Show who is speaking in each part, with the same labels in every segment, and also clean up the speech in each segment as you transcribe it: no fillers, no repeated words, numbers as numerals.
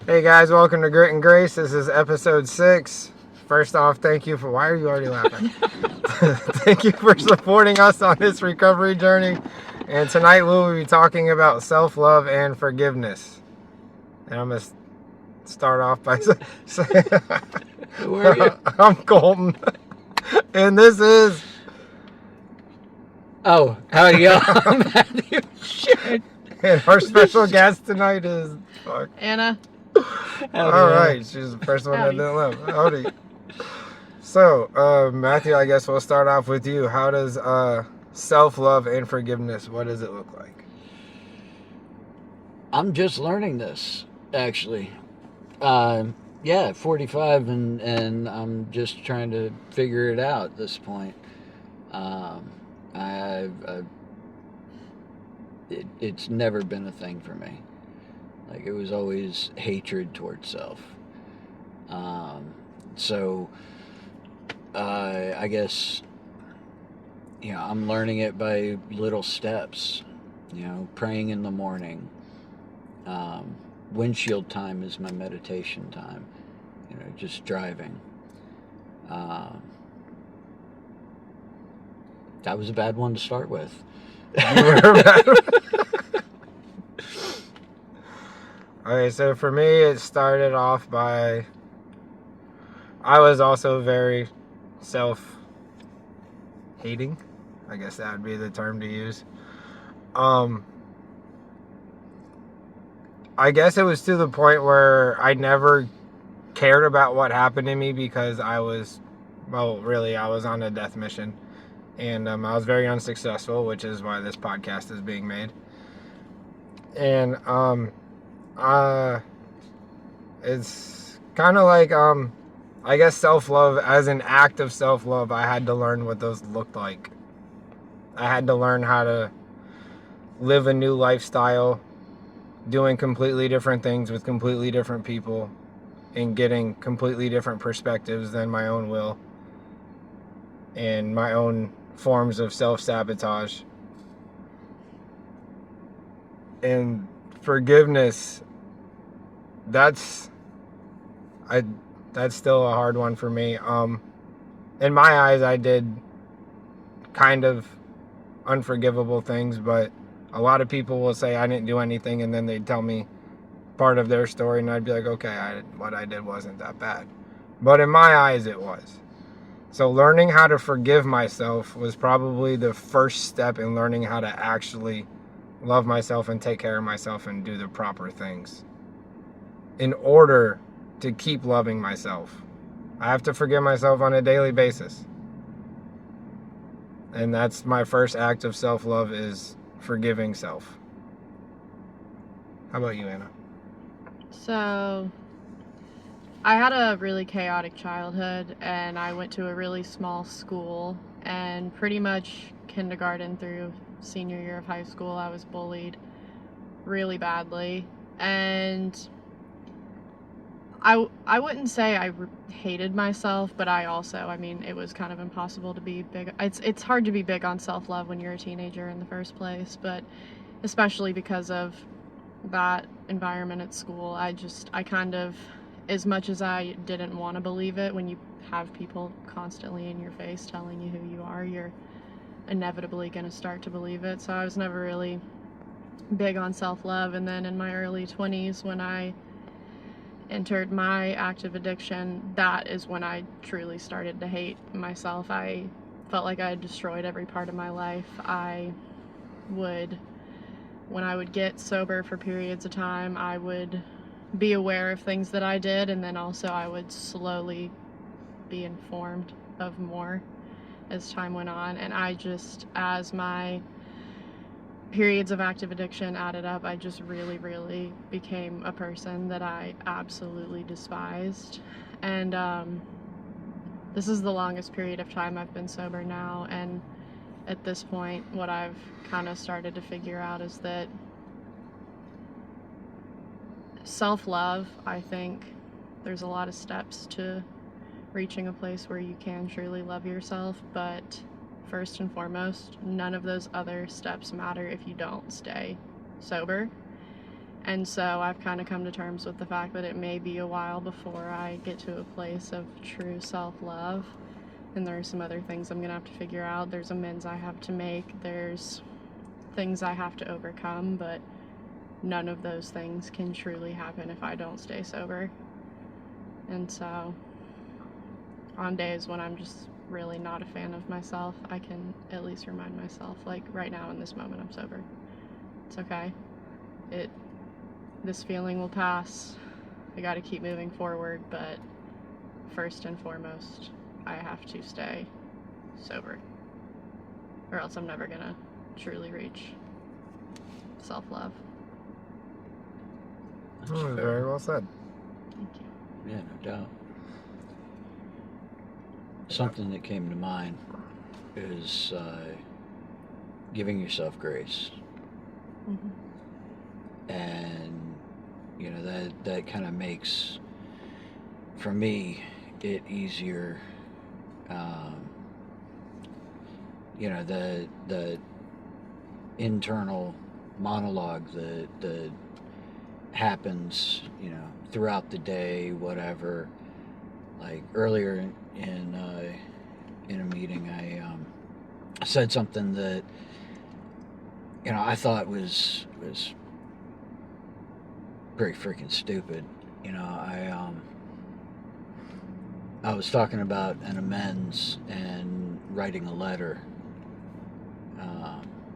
Speaker 1: Hey guys, welcome to Grit and Grace. This is episode 6. First off, thank you for. Why are you already laughing? Thank you for supporting us on this recovery journey. And tonight we will be talking about self love and forgiveness. And I'm going to start off by saying,
Speaker 2: Who are you?
Speaker 1: I'm Colton. And this is.
Speaker 2: Oh, howdy y'all. Matthew. Shit.
Speaker 1: And our special guest tonight is. Fuck.
Speaker 3: Anna.
Speaker 1: Alright, she's the first one
Speaker 3: Howdy.
Speaker 1: that didn't live. Howdy. So, Matthew, I guess we'll start off with you. How does self-love and forgiveness, what does it look like?
Speaker 2: I'm just learning this, actually. 45 and I'm just trying to figure it out at this point. It's never been a thing for me. Like, it was always hatred towards self. So I guess, I'm learning it by little steps. Praying in the morning. Windshield time is my meditation time. Just driving. That was a bad one to start with.
Speaker 1: Okay, so for me, it started off by, I was also very self-hating. I guess that would be the term to use. I guess it was to the point where I never cared about what happened to me because I was on a death mission. And I was very unsuccessful, which is why this podcast is being made. And it's kind of like, I guess self-love, as an act of self-love, I had to learn what those looked like. I had to learn how to live a new lifestyle, doing completely different things with completely different people, and getting completely different perspectives than my own will, and my own forms of self-sabotage. And forgiveness, that's still a hard one for me. In my eyes, I did kind of unforgivable things, but a lot of people will say I didn't do anything, and then they'd tell me part of their story, and I'd be like, okay, what I did wasn't that bad. But in my eyes, it was. So learning how to forgive myself was probably the first step in learning how to actually love myself and take care of myself and do the proper things in order to keep loving myself. I have to forgive myself on a daily basis. And that's my first act of self-love, is forgiving self. How about you, Anna?
Speaker 3: So, I had a really chaotic childhood, and I went to a really small school, and pretty much kindergarten through senior year of high school, I was bullied really badly. And I wouldn't say I hated myself, but it was kind of impossible to be big. It's hard to be big on self-love when you're a teenager in the first place, but especially because of that environment at school, I kind of, as much as I didn't want to believe it, when you have people constantly in your face telling you who you are, you're inevitably going to start to believe it. So I was never really big on self-love. And then in my early 20s, when I entered my active addiction, that is when I truly started to hate myself. I felt like I had destroyed every part of my life. When I would get sober for periods of time, I would be aware of things that I did, and then also I would slowly be informed of more as time went on. And as my periods of active addiction added up, I just really, really became a person that I absolutely despised. And this is the longest period of time I've been sober now, and at this point, what I've kind of started to figure out is that self-love, I think there's a lot of steps to reaching a place where you can truly love yourself, but first and foremost, none of those other steps matter if you don't stay sober. And so I've kind of come to terms with the fact that it may be a while before I get to a place of true self-love. And there are some other things I'm going to have to figure out. There's amends I have to make. There's things I have to overcome, but none of those things can truly happen if I don't stay sober. And so on days when I'm just really not a fan of myself, I can at least remind myself, like right now in this moment, I'm sober. It's okay. This feeling will pass. I got to keep moving forward, but first and foremost, I have to stay sober, or else I'm never gonna truly reach self-love.
Speaker 1: Very well said.
Speaker 3: Thank you.
Speaker 2: Yeah, no doubt. Something that came to mind is giving yourself grace.
Speaker 3: Mm-hmm.
Speaker 2: And you know, that kind of makes, for me, it easier. You know, the internal monologue that happens, you know, throughout the day, whatever. Like earlier in a meeting, I said something that, you know, I thought was pretty freaking stupid. You know, I was talking about an amends and writing a letter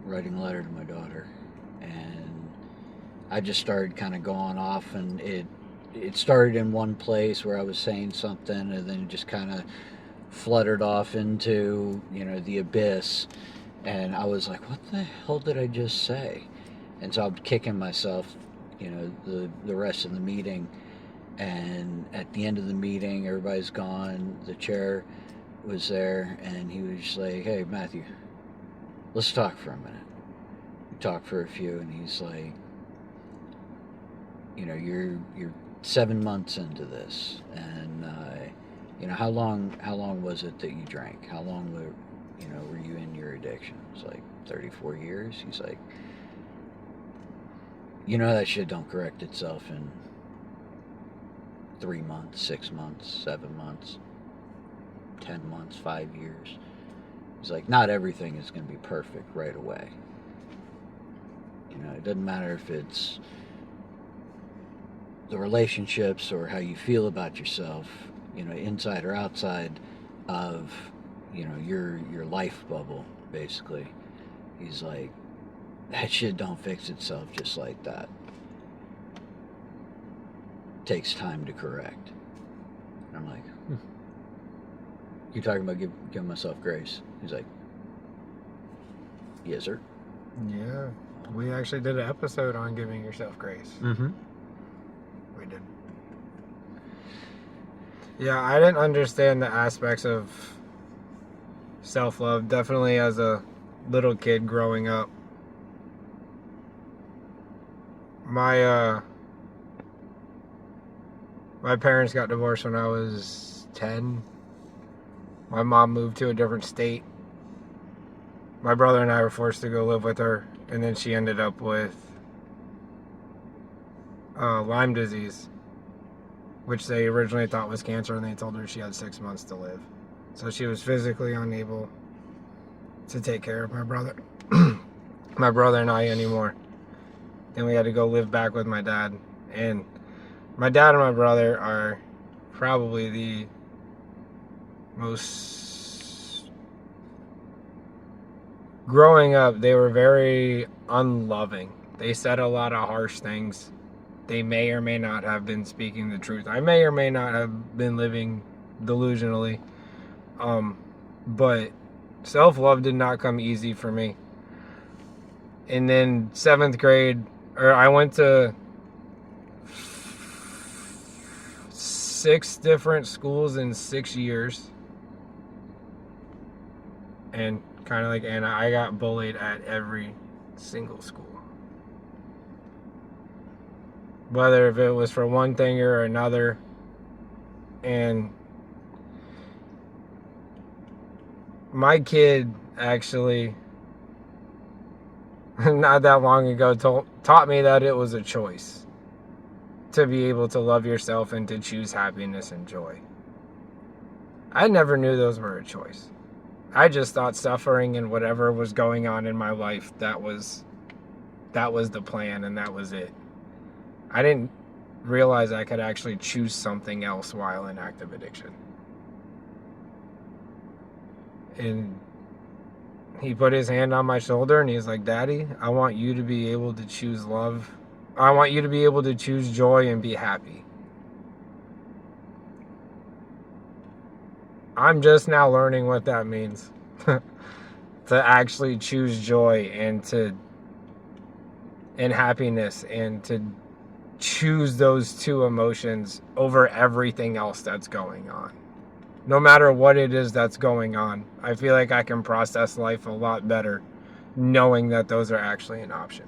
Speaker 2: to my daughter, and I just started kind of going off, and it started in one place where I was saying something, and then it just kind of fluttered off into, you know, the abyss, and I was like, what the hell did I just say? And so I'm kicking myself, you know, the rest of the meeting. And at the end of the meeting, everybody's gone, the chair was there, and he was just like, hey, Matthew, let's talk for a minute. We talked for a few, and he's like, you know, you're 7 months into this, and you know, how long was it that you drank? How long were you in your addiction? It's like 34 years. He's like, you know, that shit don't correct itself in 3 months, 6 months, 7 months, 10 months, 5 years. He's like, not everything is going to be perfect right away. You know, it doesn't matter if it's the relationships or how you feel about yourself, you know, inside or outside of, you know, your life bubble, basically. He's like, that shit don't fix itself just like that. It takes time to correct. And I'm like, You're talking about giving myself grace. He's like, yes, sir.
Speaker 1: Yeah. We actually did an episode on giving yourself grace.
Speaker 2: Mm-hmm.
Speaker 1: We did. Yeah, I didn't understand the aspects of self-love. Definitely as a little kid growing up. My parents got divorced when I was 10. My mom moved to a different state. My brother and I were forced to go live with her, and then she ended up with Lyme disease, which they originally thought was cancer, and they told her she had 6 months to live. So she was physically unable to take care of my brother and I anymore. Then we had to go live back with my dad. And my dad and my brother are probably the most... Growing up, they were very unloving. They said a lot of harsh things. They may or may not have been speaking the truth. I may or may not have been living delusionally. But self-love did not come easy for me. And then 7th grade, I went to 6 different schools in 6 years. And kind of like Anna, I got bullied at every single school. Whether if it was for one thing or another. And my kid actually, not that long ago, taught me that it was a choice to be able to love yourself and to choose happiness and joy. I never knew those were a choice. I just thought suffering and whatever was going on in my life, that was the plan and that was it. I didn't realize I could actually choose something else while in active addiction. And he put his hand on my shoulder and he's like, Daddy, I want you to be able to choose love. I want you to be able to choose joy and be happy. I'm just now learning what that means. To actually choose joy and happiness and to choose those two emotions over everything else that's going on. No matter what it is that's going on, I feel like I can process life a lot better knowing that those are actually an option.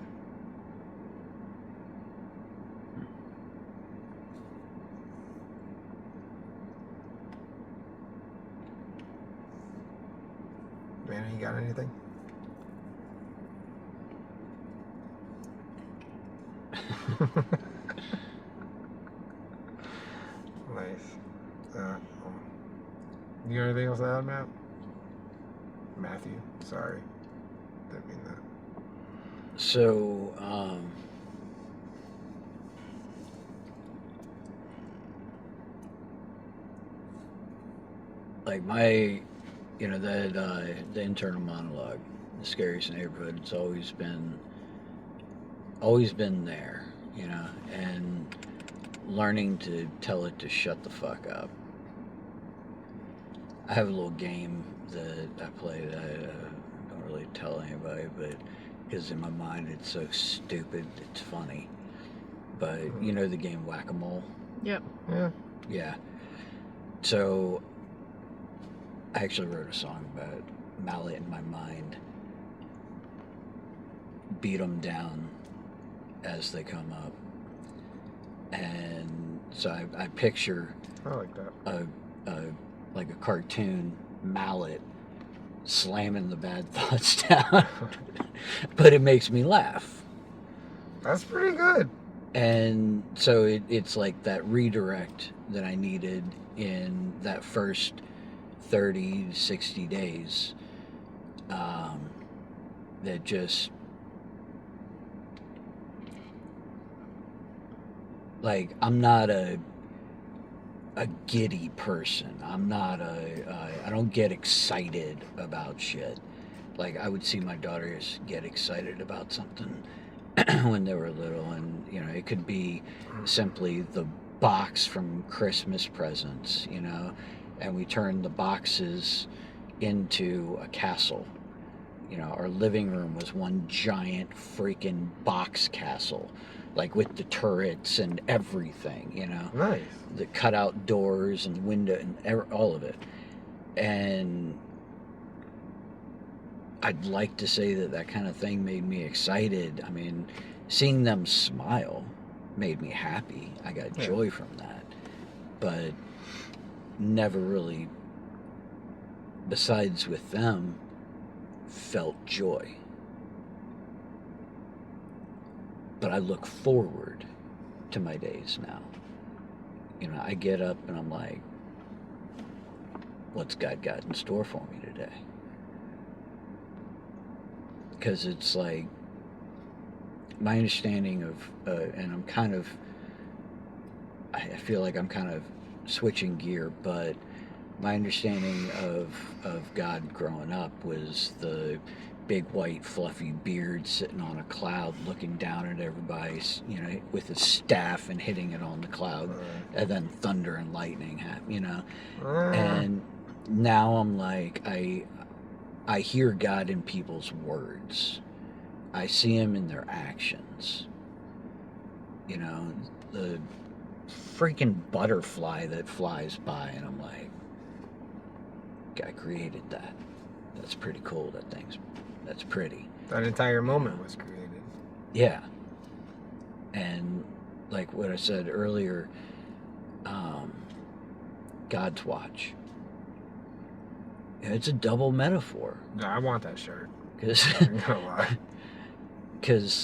Speaker 1: Man, you got anything? Nice. You got anything else to add, Matt? Matthew, sorry. Didn't mean that.
Speaker 2: So, like my, the internal monologue, the scariest neighborhood, it's always been there, and learning to tell it to shut the fuck up. I have a little game that I play that I don't really tell anybody, but because in my mind it's so stupid, it's funny. But you know the game Whack-A-Mole?
Speaker 3: Yep.
Speaker 1: Yeah.
Speaker 2: Yeah. So I actually wrote a song about it. Mallet in my mind. Beat them down as they come up. And so I picture
Speaker 1: I like that.
Speaker 2: like a cartoon mallet slamming the bad thoughts down. But it makes me laugh.
Speaker 1: That's pretty good.
Speaker 2: And so it's like that redirect that I needed in that first 30 to 60 days, that just, like, I'm not a giddy person. I'm not I don't get excited about shit. Like, I would see my daughters get excited about something when they were little, and it could be simply the box from Christmas presents, and we turned the boxes into a castle. Our living room was one giant freaking box castle, like with the turrets and everything,
Speaker 1: Nice.
Speaker 2: the cutout doors and window and all of it. And I'd like to say that kind of thing made me excited. I mean, seeing them smile made me happy. I got joy from that. But never really, besides with them, felt joy. But I look forward to my days now. I get up and I'm like, what's God got in store for me today? Because it's like, my understanding of, and I feel like I'm kind of switching gear, but my understanding of God growing up was the big white fluffy beard sitting on a cloud looking down at everybody, with his staff and hitting it on the cloud, and then thunder and lightning and now I'm like, I hear God in people's words. I see him in their actions. The freaking butterfly that flies by, and I'm like, God created that. That's pretty cool. That's pretty.
Speaker 1: That entire moment was created.
Speaker 2: Yeah. And like what I said earlier, God's watch. It's a double metaphor.
Speaker 1: No, I want that shirt.
Speaker 2: Because,
Speaker 1: I'm not gonna lie.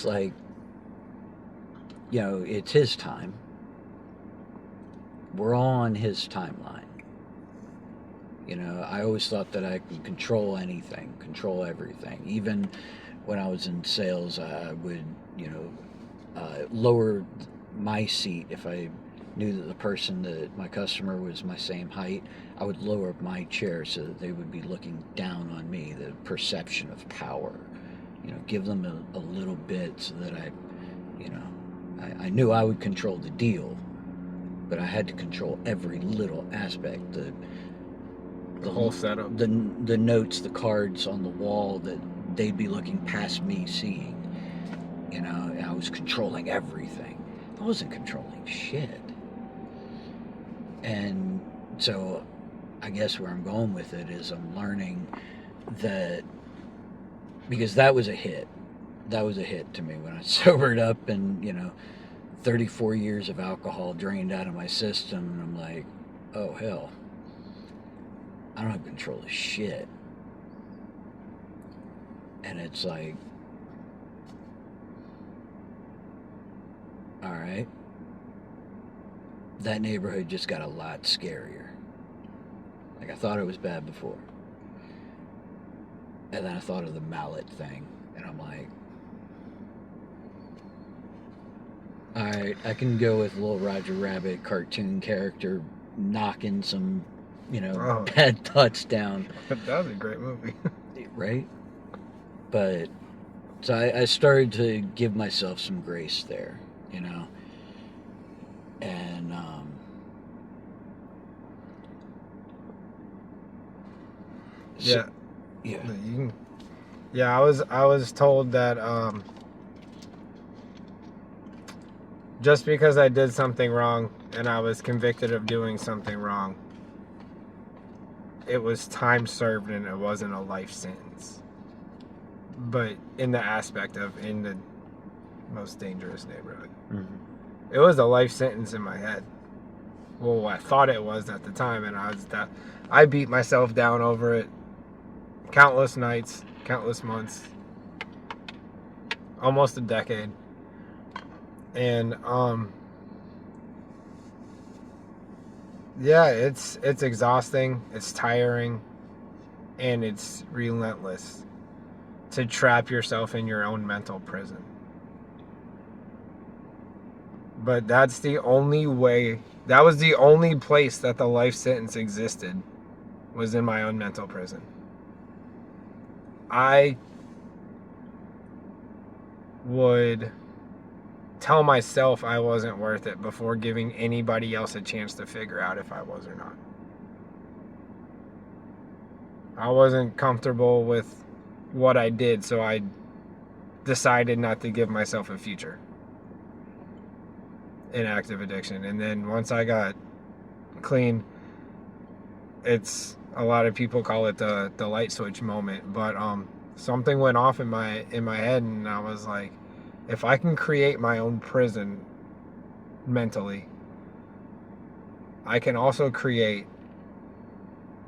Speaker 2: like, you know, it's his time. We're all on his timeline. You know, I always thought that I could control anything, control everything. Even when I was in sales, I would, you know, lower my seat if I knew that the person, that my customer was my same height. I would lower my chair so that they would be looking down on me. The perception of power, you know, give them a little bit so that you know, I knew I would control the deal, but I had to control every little aspect.
Speaker 1: The whole setup.
Speaker 2: The notes, the cards on the wall that they'd be looking past me seeing. You know, I was controlling everything. I wasn't controlling shit. And so I guess where I'm going with it is I'm learning that, because that was a hit. That was a hit to me when I sobered up, and, you know, 34 years of alcohol drained out of my system, and I'm like, oh hell, I don't have control of shit. And it's like, all right, that neighborhood just got a lot scarier. Like, I thought it was bad before. And then I thought of the mallet thing, and I'm like, all right, I can go with little Roger Rabbit cartoon character knocking some, you know, bad thoughts down.
Speaker 1: That was a great movie.
Speaker 2: Right? But, so I started to give myself some grace there, you know? And,
Speaker 1: yeah.
Speaker 2: Yeah.
Speaker 1: Yeah, I was told that just because I did something wrong and I was convicted of doing something wrong, it was time served and it wasn't a life sentence. But in the aspect of in the most dangerous neighborhood.
Speaker 2: Mm-hmm.
Speaker 1: It was a life sentence in my head. Well, I thought it was at the time, and I beat myself down over it countless nights, countless months, almost a decade. And yeah, it's exhausting, it's tiring, and it's relentless to trap yourself in your own mental prison. But that's the only way, that was the only place that the life sentence existed, was in my own mental prison. I would tell myself I wasn't worth it before giving anybody else a chance to figure out if I was or not. I wasn't comfortable with what I did, so I decided not to give myself a future in active addiction. And then once I got clean, it's, a lot of people call it the light switch moment, but something went off in my head, and I was like, if I can create my own prison mentally, I can also create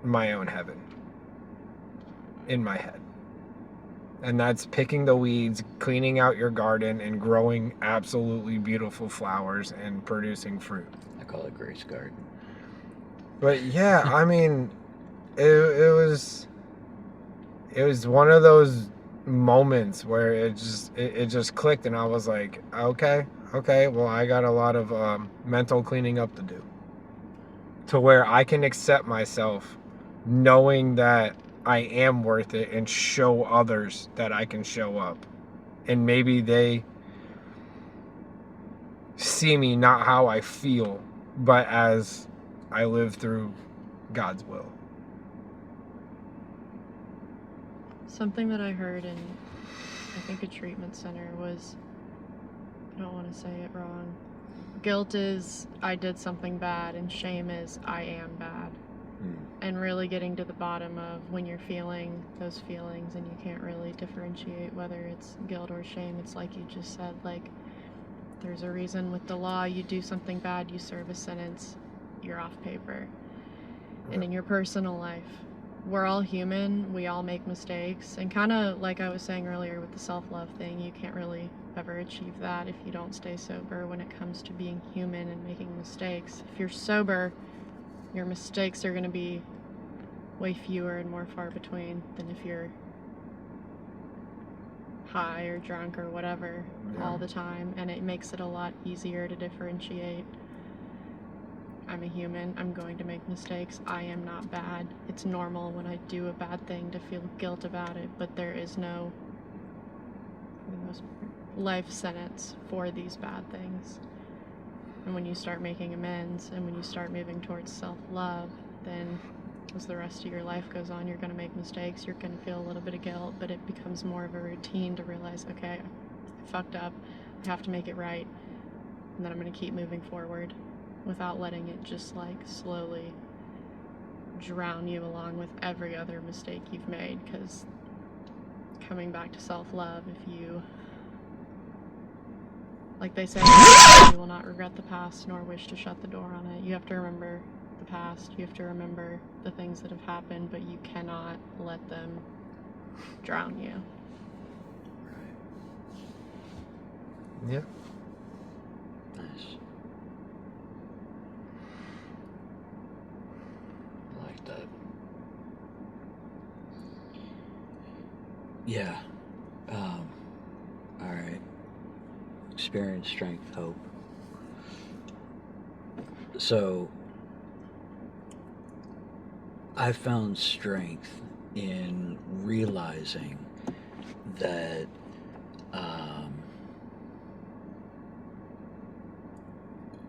Speaker 1: my own heaven in my head. And that's picking the weeds, cleaning out your garden, and growing absolutely beautiful flowers and producing fruit.
Speaker 2: I call it Grace Garden.
Speaker 1: But yeah, I mean, it was one of those moments where it just clicked, and I was like, okay, well, I got a lot of mental cleaning up to do, to where I can accept myself, knowing that I am worth it, and show others that I can show up. And maybe they see me not how I feel, but as I live through God's will.
Speaker 3: Something that I heard in, I think, a treatment center was, I don't want to say it wrong, guilt is I did something bad, and shame is I am bad. And really getting to the bottom of when you're feeling those feelings and you can't really differentiate whether it's guilt or shame. It's like you just said, like, there's a reason with the law, you do something bad, you serve a sentence, you're off paper. And in your personal life, we're all human, we all make mistakes, and kind of like I was saying earlier with the self-love thing, you can't really ever achieve that if you don't stay sober when it comes to being human and making mistakes. If you're sober, your mistakes are going to be way fewer and more far between than if you're high or drunk or whatever all the time, and it makes it a lot easier to differentiate. I'm a human, I'm going to make mistakes, I am not bad. It's normal when I do a bad thing to feel guilt about it, but there is no, for the most part, life sentence for these bad things. And when you start making amends and when you start moving towards self-love, then as the rest of your life goes on, you're going to make mistakes, you're going to feel a little bit of guilt, but it becomes more of a routine to realize, okay, I fucked up, I have to make it right, and then I'm going to keep moving forward without letting it just like slowly drown you along with every other mistake you've made. Because coming back to self-love, if you, like they say, you will not regret the past nor wish to shut the door on it. You have to remember the past, you have to remember the things that have happened, but you cannot let them drown you.
Speaker 1: Yeah.
Speaker 2: Nice. I like that. Yeah. All right. Experience, strength, hope. So, I found strength in realizing that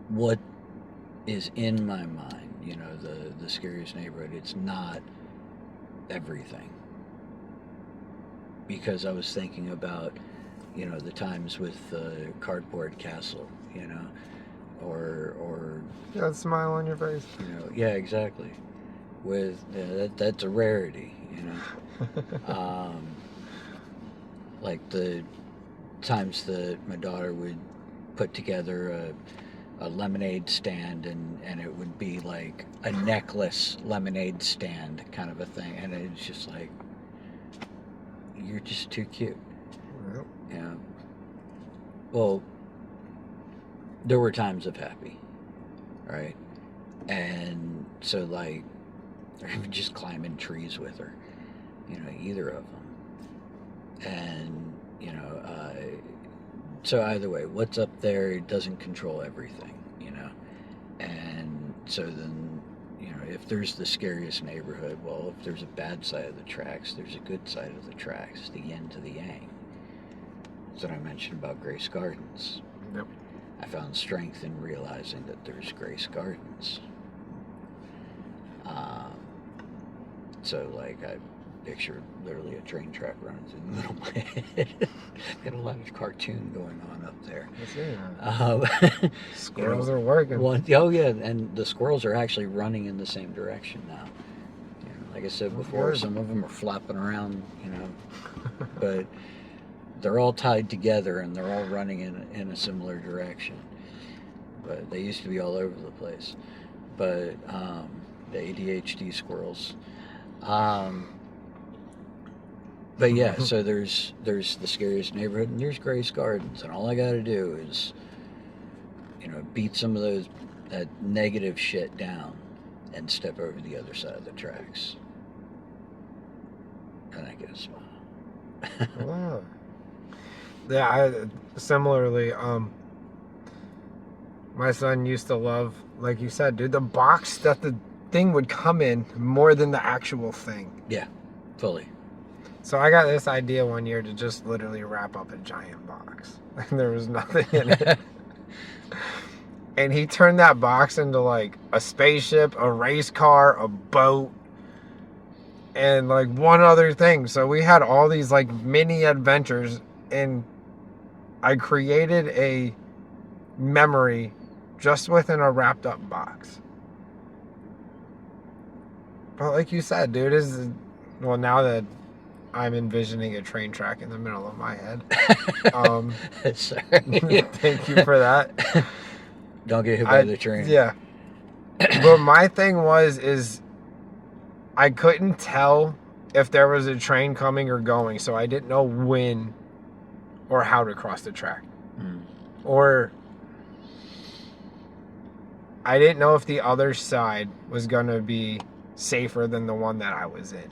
Speaker 2: what is in my mind, you know, the scariest neighborhood, it's not everything. Because I was thinking about, you know, the times with the cardboard castle, you know, or
Speaker 1: That smile on your face.
Speaker 2: you know, yeah, exactly. With that's a rarity, you know. Like the times that my daughter would put together a lemonade stand, and it would be like a necklace lemonade stand kind of a thing, and it's just like, you're just too cute.
Speaker 1: Yep.
Speaker 2: Yeah. Well, there were times of happy, right? And so like, I would just climb in trees with her, you know, either of them. And, you know, so either way, what's up there doesn't control everything, you know. And so then, you know, if there's the scariest neighborhood, well, if there's a bad side of the tracks, there's a good side of the tracks, the yin to the yang. That's what I mentioned about Grace Gardens.
Speaker 1: Yep.
Speaker 2: I found strength in realizing that there's Grace Gardens. So, like, I pictured literally a train track running through the middle of my head. Got a lot of cartoon going on up there.
Speaker 1: Squirrels are working.
Speaker 2: Oh, yeah, and the squirrels are actually running in the same direction now. You know, like I said before,
Speaker 1: Good.
Speaker 2: some of them are flopping around, you know, but they're all tied together and they're all running in a similar direction. But they used to be all over the place. But the ADHD squirrels. But yeah, so there's the scariest neighborhood and there's Grace Gardens, and all I got to do is, you know, beat some of that negative shit down and step over the other side of the tracks, and I get a smile.
Speaker 1: Wow. Yeah, similarly, my son used to love, like you said, dude, the box that the thing would come in more than the actual thing.
Speaker 2: Yeah, fully.
Speaker 1: So I got this idea one year to just literally wrap up a giant box. And there was nothing in it. And he turned that box into like a spaceship, a race car, a boat, and like one other thing. So we had all these like mini adventures, and I created a memory just within a wrapped up box. But like you said, dude, well, now that I'm envisioning a train track in the middle of my head.
Speaker 2: Sorry.
Speaker 1: Thank you for that.
Speaker 2: Don't get hit by the train.
Speaker 1: Yeah. But my thing is I couldn't tell if there was a train coming or going, so I didn't know when or how to cross the track. Or I didn't know if the other side was going to be safer than the one that I was in.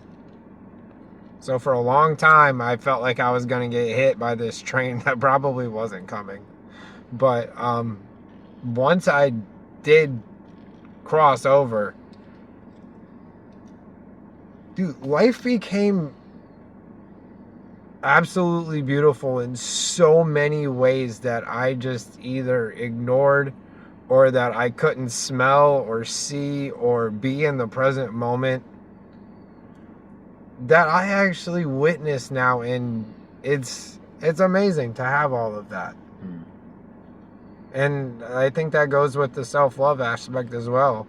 Speaker 1: So for a long time, I felt like I was going to get hit by this train that probably wasn't coming. But once I did cross over, dude, life became absolutely beautiful in so many ways that I just either ignored or that I couldn't smell or see or be in the present moment, that I actually witness now, and it's amazing to have all of that. And I think that goes with the self-love aspect as well,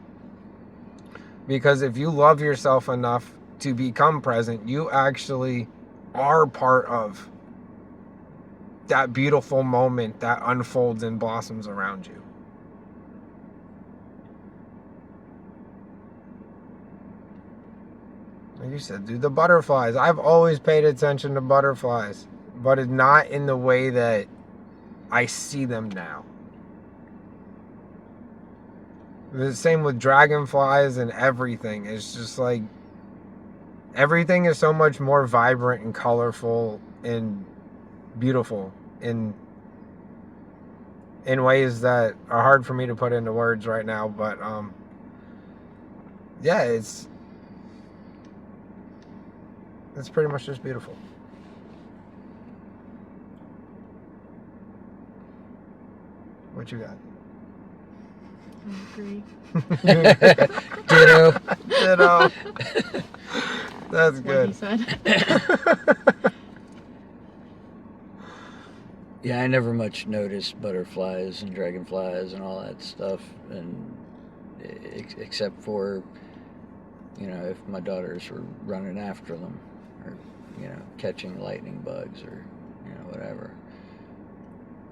Speaker 1: because if you love yourself enough to become present, you actually are part of that beautiful moment that unfolds and blossoms around you. Like you said, dude, the butterflies. I've always paid attention to butterflies, but it's not in the way that I see them now. The same with dragonflies and everything. It's just like everything is so much more vibrant and colorful and beautiful in ways that are hard for me to put into words right now. But yeah, it's pretty much just beautiful. What you got?
Speaker 3: I agree.
Speaker 2: Ditto.
Speaker 1: Ditto. That's
Speaker 3: That's
Speaker 1: good.
Speaker 3: what he said.
Speaker 2: Yeah, I never much noticed butterflies and dragonflies and all that stuff, and except for, you know, if my daughters were running after them, or, you know, catching lightning bugs, or, you know, whatever.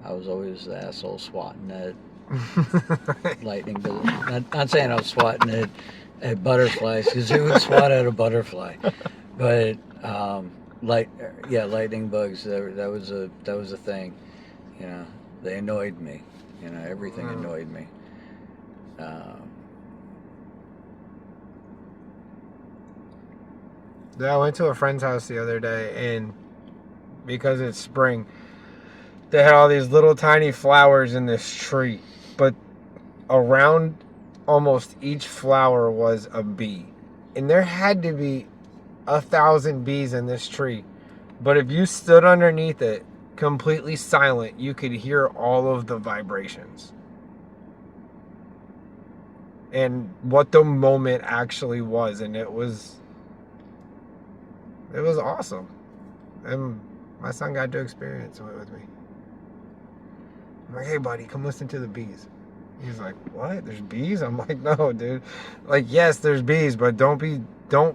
Speaker 2: I was always the asshole swatting at lightning bugs. Not saying I was swatting at butterflies, because who would swat at a butterfly? But lightning bugs. That was a thing. You know, they annoyed me. You know, everything annoyed me.
Speaker 1: Yeah, I went to a friend's house the other day, and because it's spring, they had all these little tiny flowers in this tree, but around almost each flower was a bee, and there had to be 1,000 bees in this tree. But if you stood underneath it, completely silent, you could hear all of the vibrations and what the moment actually was, and it was awesome. And my son got to experience it with me. I'm like, hey buddy, come listen to the bees. He's like, what? There's bees? I'm like, no, dude. Like, yes, there's bees, but don't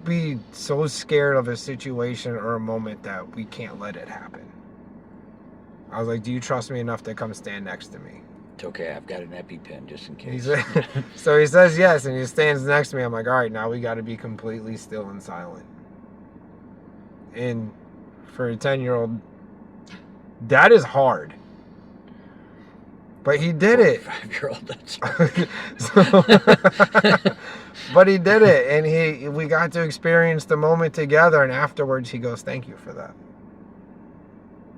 Speaker 1: be so scared of a situation or a moment that we can't let it happen. I was like, do you trust me enough to come stand next to me?
Speaker 2: It's okay, I've got an EpiPen just in case.
Speaker 1: So he says yes, and he stands next to me. I'm like, all right, now we got to be completely still and silent. And for a 10-year-old, that is hard. But he did it.
Speaker 2: 5-year-old, that's
Speaker 1: But he did it, and we got to experience the moment together. And afterwards, he goes, "Thank you for that."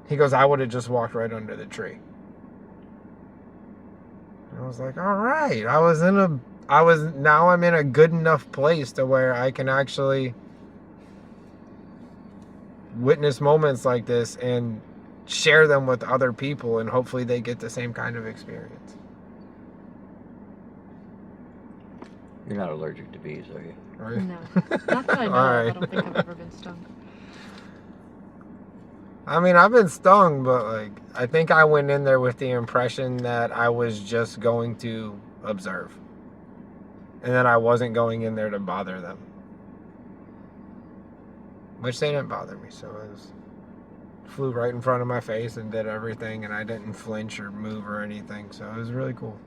Speaker 1: He goes, "I would have just walked right under the tree." I was like, "All right." Now I'm in a good enough place to where I can actually witness moments like this and share them with other people, and hopefully they get the same kind of experience.
Speaker 2: You're not allergic to bees, are you?
Speaker 1: Right?
Speaker 3: No. Not that I know
Speaker 1: All
Speaker 3: of.
Speaker 1: right.
Speaker 3: I don't think I've ever been stung.
Speaker 1: I mean, I've been stung, but like, I think I went in there with the impression that I was just going to observe, and that I wasn't going in there to bother them, which they didn't bother me. So flew right in front of my face and did everything, and I didn't flinch or move or anything. So it was really cool.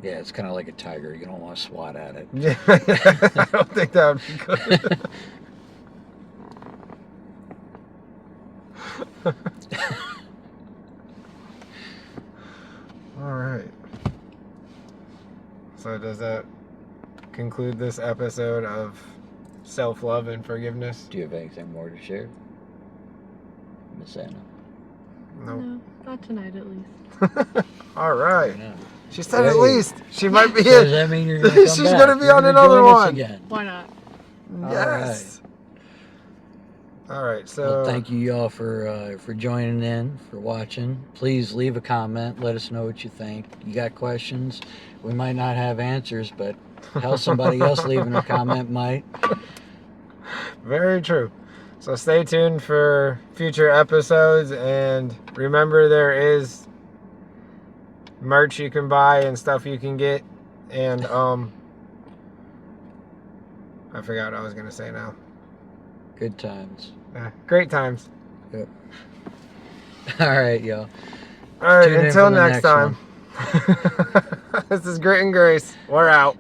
Speaker 2: Yeah, it's kind of like a tiger. You don't want to swat at it.
Speaker 1: Yeah, I don't think that would be good. All right. So does that conclude this episode of self-love and forgiveness?
Speaker 2: Do you have anything more to share, Miss Anna?
Speaker 1: No.
Speaker 3: No, not tonight at least.
Speaker 1: All right.
Speaker 2: Why not?
Speaker 1: She said
Speaker 2: Hey.
Speaker 1: at least. She might be
Speaker 2: So does
Speaker 1: in.
Speaker 2: that mean you're gonna come
Speaker 1: She's
Speaker 2: back?
Speaker 1: gonna be
Speaker 2: You're
Speaker 1: on
Speaker 2: gonna
Speaker 1: another
Speaker 2: join us
Speaker 1: one.
Speaker 2: again.
Speaker 3: Why not?
Speaker 1: Yes. All right. So
Speaker 2: Well, thank you y'all for joining in, for watching. Please leave a comment. Let us know what you think. You got questions? We might not have answers, but hell, somebody else leaving a comment might.
Speaker 1: Very true. So stay tuned for future episodes, and remember there is merch you can buy and stuff you can get, and I forgot what I was gonna say now.
Speaker 2: Good times.
Speaker 1: Great times.
Speaker 2: Yep. All right, y'all.
Speaker 1: All right,
Speaker 2: Tune in
Speaker 1: until
Speaker 2: for the
Speaker 1: next time. This is Grit and Grace. We're out.